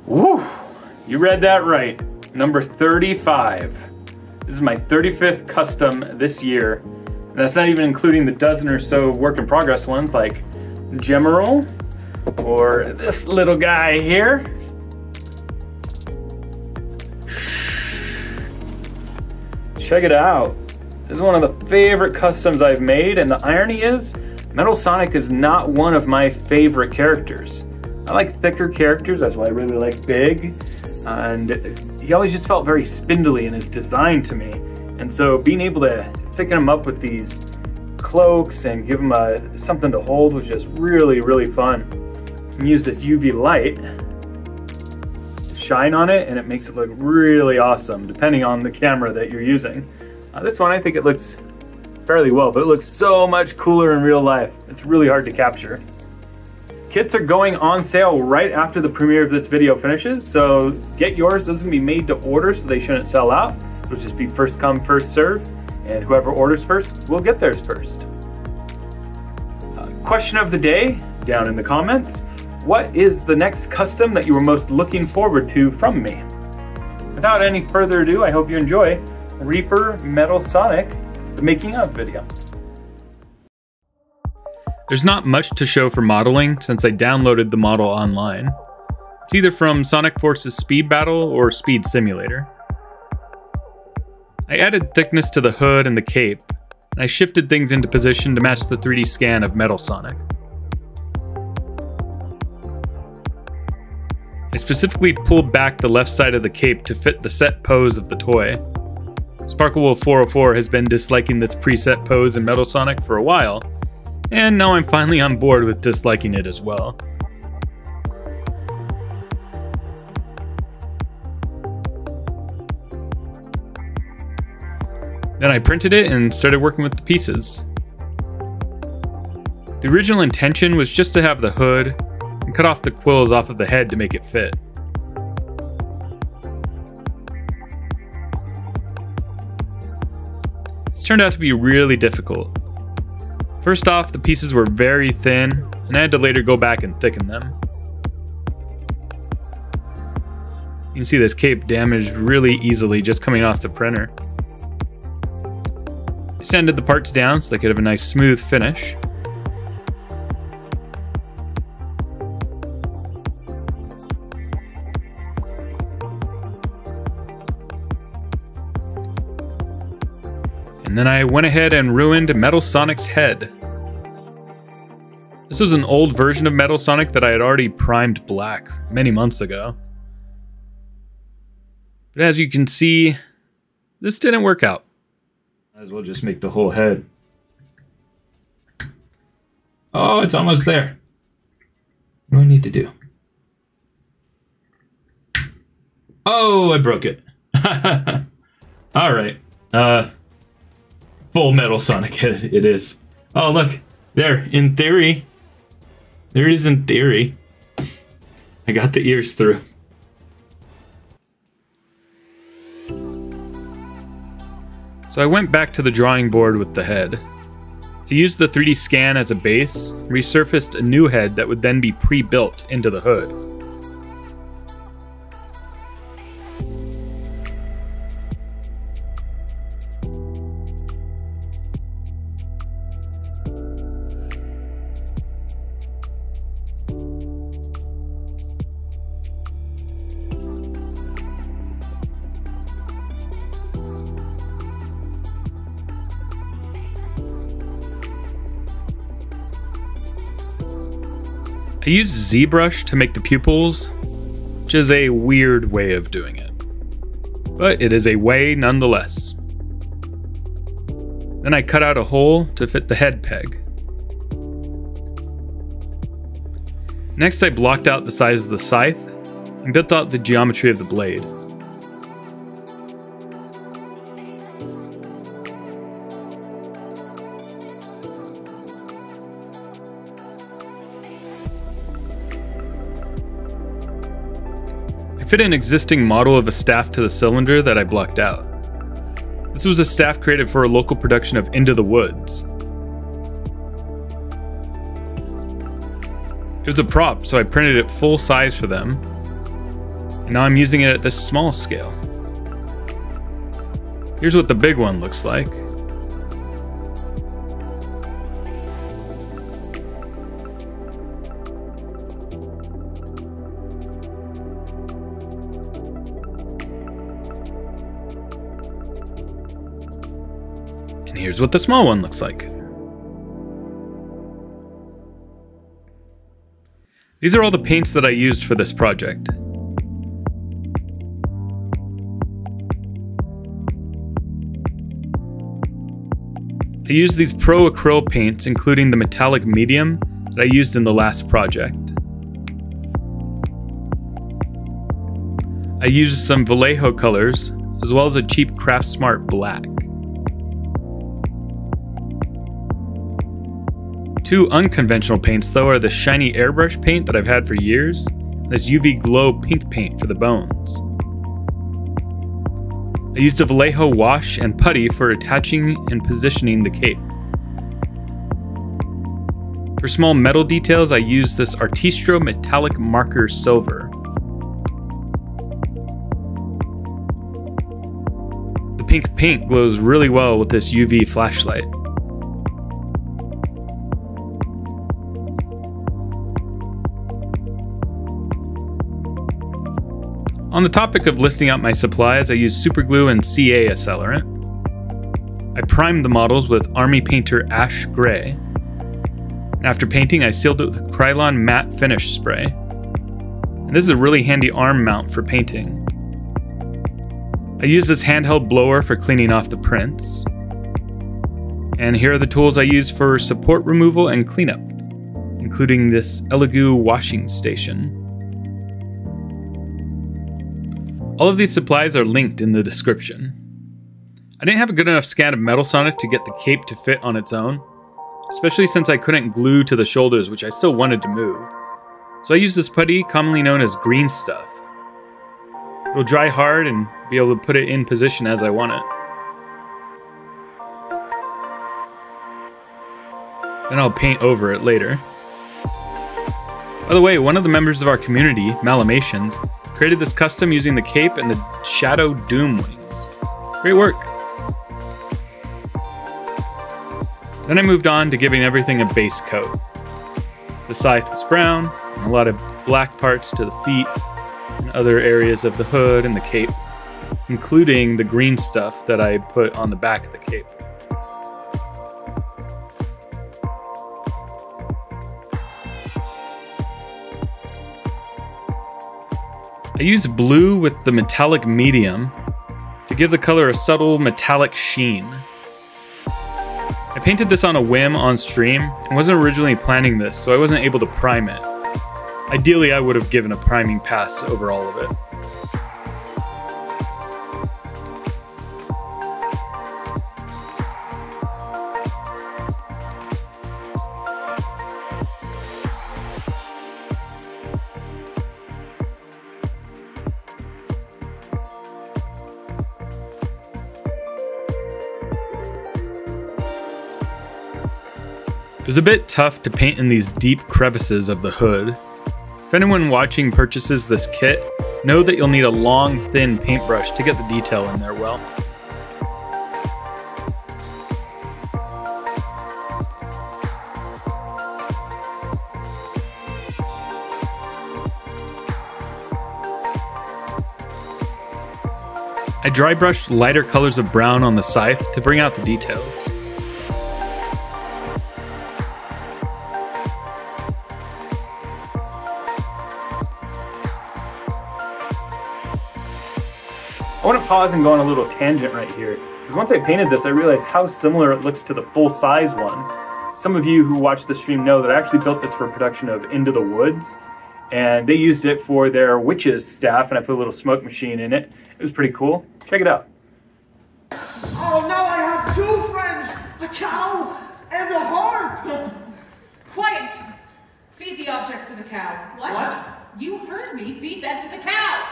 Woo! You read that right. Number 35. This is my 35th custom this year. And that's not even including the dozen or so work in progress ones like General or this little guy here. Check it out. This is one of the favorite customs I've made, and the irony is, Metal Sonic is not one of my favorite characters. I like thicker characters, that's why I really like Big, and he always just felt very spindly in his design to me. And so being able to thicken him up with these cloaks and give him something to hold was just really, really fun. And use this UV light to shine on it, and it makes it look really awesome, depending on the camera that you're using. This one, I think it looks fairly well, but it looks so much cooler in real life. It's really hard to capture. Kits are going on sale right after the premiere of this video finishes, so get yours. Those are gonna be made to order, so they shouldn't sell out. It'll just be first come, first serve, and whoever orders first will get theirs first. Question of the day, down in the comments. What is the next custom that you were most looking forward to from me? Without any further ado, I hope you enjoy Reaper Metal Sonic, the making of video. There's not much to show for modeling since I downloaded the model online. It's either from Sonic Force's Speed Battle or Speed Simulator. I added thickness to the hood and the cape, and I shifted things into position to match the 3D scan of Metal Sonic. I specifically pulled back the left side of the cape to fit the set pose of the toy. Sparklewolf 404 has been disliking this preset pose in Metal Sonic for a while, and now I'm finally on board with disliking it as well. Then I printed it and started working with the pieces. The original intention was just to have the hood and cut off the quills off of the head to make it fit. It's turned out to be really difficult. First off, the pieces were very thin, and I had to later go back and thicken them. You can see this cape damaged really easily just coming off the printer. I sanded the parts down so they could have a nice smooth finish. And then I went ahead and ruined Metal Sonic's head. This was an old version of Metal Sonic that I had already primed black many months ago. But as you can see, this didn't work out. Might as well just make the whole head. Oh, it's almost there. What do I need to do? Oh, I broke it. Alright. Full Metal Sonic head it is. Oh, look. There. In theory. There it is in theory. I got the ears through. So I went back to the drawing board with the head. I used the 3D scan as a base, resurfaced a new head that would then be pre-built into the hood. I used ZBrush to make the pupils, which is a weird way of doing it. But it is a way nonetheless. Then I cut out a hole to fit the head peg. Next I blocked out the size of the scythe and built out the geometry of the blade. I fit an existing model of a staff to the cylinder that I blocked out. This was a staff created for a local production of Into the Woods. It was a prop, so I printed it full size for them. And now I'm using it at this small scale. Here's what the big one looks like. And here's what the small one looks like. These are all the paints that I used for this project. I used these Pro Acryl paints, including the metallic medium that I used in the last project. I used some Vallejo colors, as well as a cheap Craft Smart black. Two unconventional paints though are the shiny airbrush paint that I've had for years, and this UV glow pink paint for the bones. I used a Vallejo wash and putty for attaching and positioning the cape. For small metal details, I used this Artistro metallic marker silver. The pink paint glows really well with this UV flashlight. On the topic of listing out my supplies, I used super glue and CA accelerant. I primed the models with Army Painter Ash Gray. And after painting, I sealed it with Krylon Matte Finish Spray. And this is a really handy arm mount for painting. I used this handheld blower for cleaning off the prints. And here are the tools I used for support removal and cleanup, including this Elegoo washing station. All of these supplies are linked in the description. I didn't have a good enough scan of Metal Sonic to get the cape to fit on its own, especially since I couldn't glue to the shoulders, which I still wanted to move. So I used this putty, commonly known as green stuff. It'll dry hard and be able to put it in position as I want it. Then I'll paint over it later. By the way, one of the members of our community, Malamations, created this custom using the cape and the Shadow Doom wings. Great work! Then I moved on to giving everything a base coat. The scythe was brown, and a lot of black parts to the feet, and other areas of the hood and the cape, including the green stuff that I put on the back of the cape. I used blue with the metallic medium to give the color a subtle metallic sheen. I painted this on a whim on stream and wasn't originally planning this, so I wasn't able to prime it. Ideally, I would have given a priming pass over all of it. It was a bit tough to paint in these deep crevices of the hood. If anyone watching purchases this kit, know that you'll need a long, thin paintbrush to get the detail in there well. I dry brushed lighter colors of brown on the scythe to bring out the details. I want to pause and go on a little tangent right here. Because once I painted this, I realized how similar it looks to the full-size one. Some of you who watch the stream know that I actually built this for a production of Into the Woods. And they used it for their witches staff, and I put a little smoke machine in it. It was pretty cool. Check it out. Oh, now I have two friends, a cow and a harp. Quiet! Feed the objects to the cow. What? You heard me. Feed them to the cow.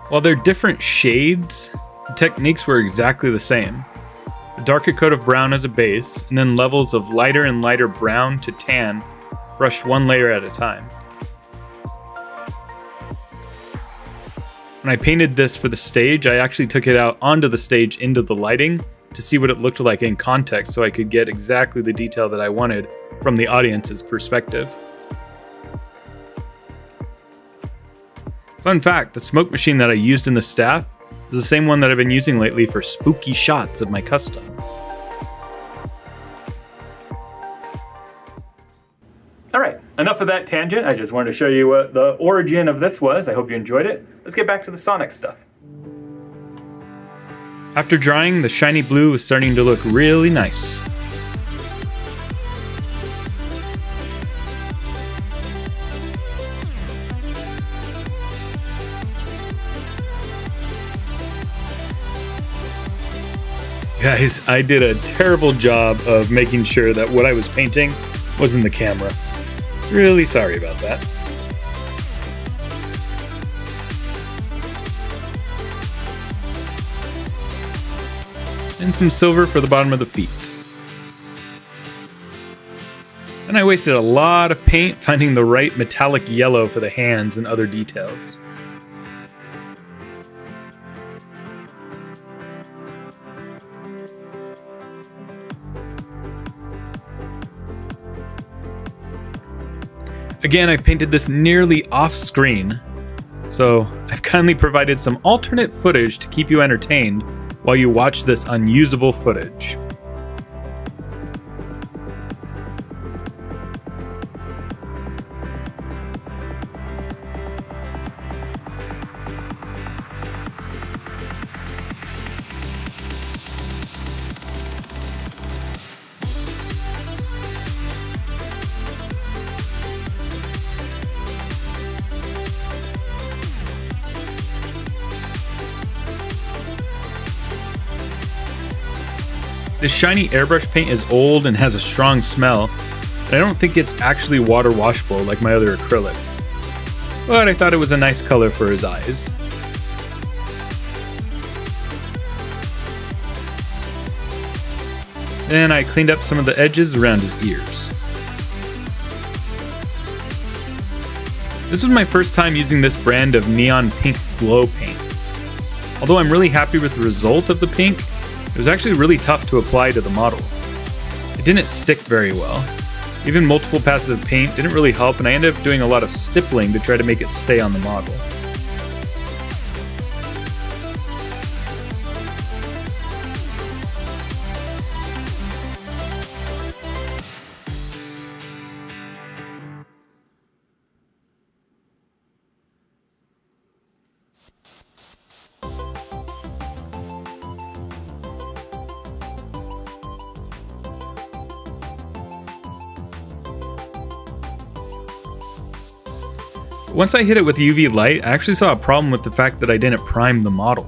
While they're different shades, the techniques were exactly the same. a darker coat of brown as a base, and then levels of lighter and lighter brown to tan, brushed one layer at a time. When I painted this for the stage, I actually took it out onto the stage into the lighting to see what it looked like in context so I could get exactly the detail that I wanted from the audience's perspective. Fun fact, the smoke machine that I used in the staff is the same one that I've been using lately for spooky shots of my customs. Alright, enough of that tangent. I just wanted to show you what the origin of this was. I hope you enjoyed it. Let's get back to the Sonic stuff. After drying, the shiny blue was starting to look really nice. Guys, I did a terrible job of making sure that what I was painting was in the camera. Really sorry about that. And some silver for the bottom of the feet. And I wasted a lot of paint finding the right metallic yellow for the hands and other details. Again, I've painted this nearly off screen, so I've kindly provided some alternate footage to keep you entertained while you watch this unusable footage. This shiny airbrush paint is old and has a strong smell, and I don't think it's actually water washable like my other acrylics. But I thought it was a nice color for his eyes. Then I cleaned up some of the edges around his ears. This was my first time using this brand of neon pink glow paint. Although I'm really happy with the result of the pink, it was actually really tough to apply to the model. It didn't stick very well. Even multiple passes of paint didn't really help, and I ended up doing a lot of stippling to try to make it stay on the model. Once I hit it with UV light, I actually saw a problem with the fact that I didn't prime the model.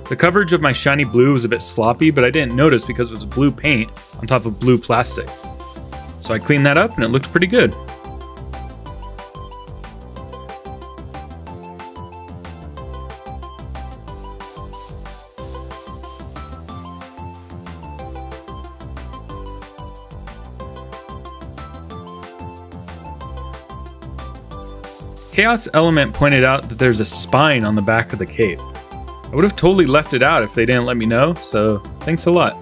The coverage of my shiny blue was a bit sloppy, but I didn't notice because it was blue paint on top of blue plastic. So I cleaned that up and it looked pretty good. Chaos Element pointed out that there's a spine on the back of the cape. I would have totally left it out if they didn't let me know, so thanks a lot.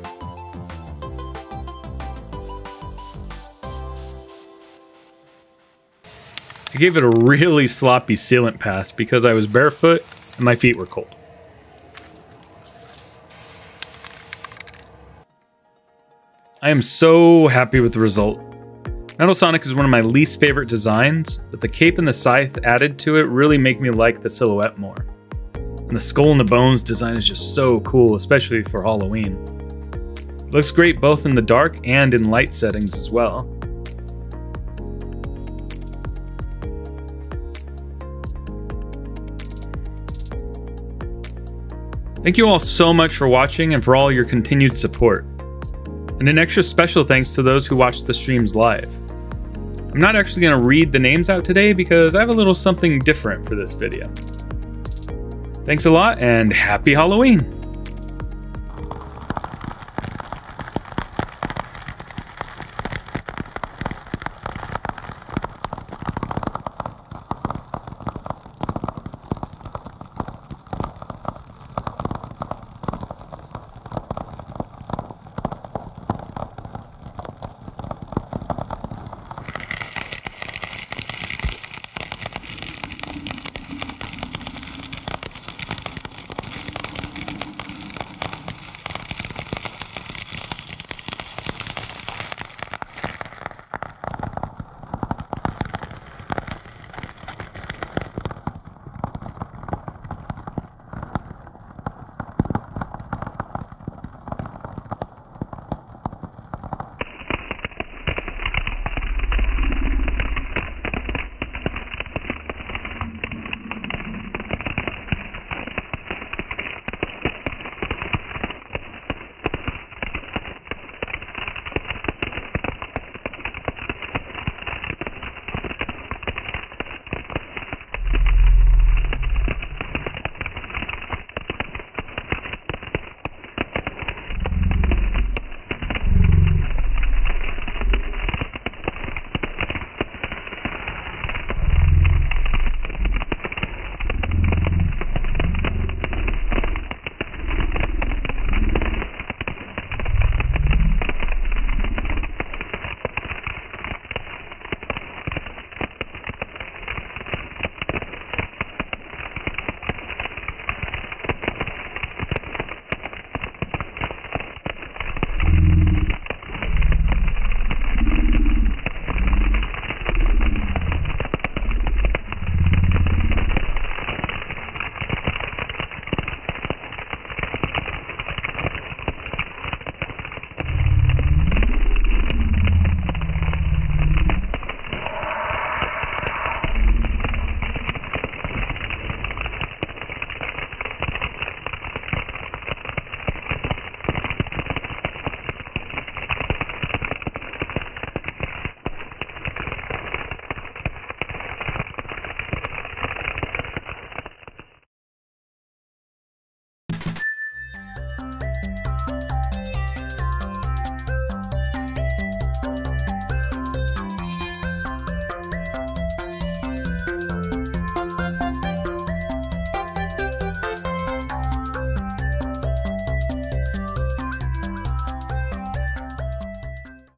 I gave it a really sloppy sealant pass because I was barefoot and my feet were cold. I am so happy with the result. Metal Sonic is one of my least favorite designs, but the cape and the scythe added to it really make me like the silhouette more. And the skull and the bones design is just so cool, especially for Halloween. It looks great both in the dark and in light settings as well. Thank you all so much for watching and for all your continued support. And an extra special thanks to those who watched the streams live. I'm not actually going to read the names out today because I have a little something different for this video. Thanks a lot and happy Halloween!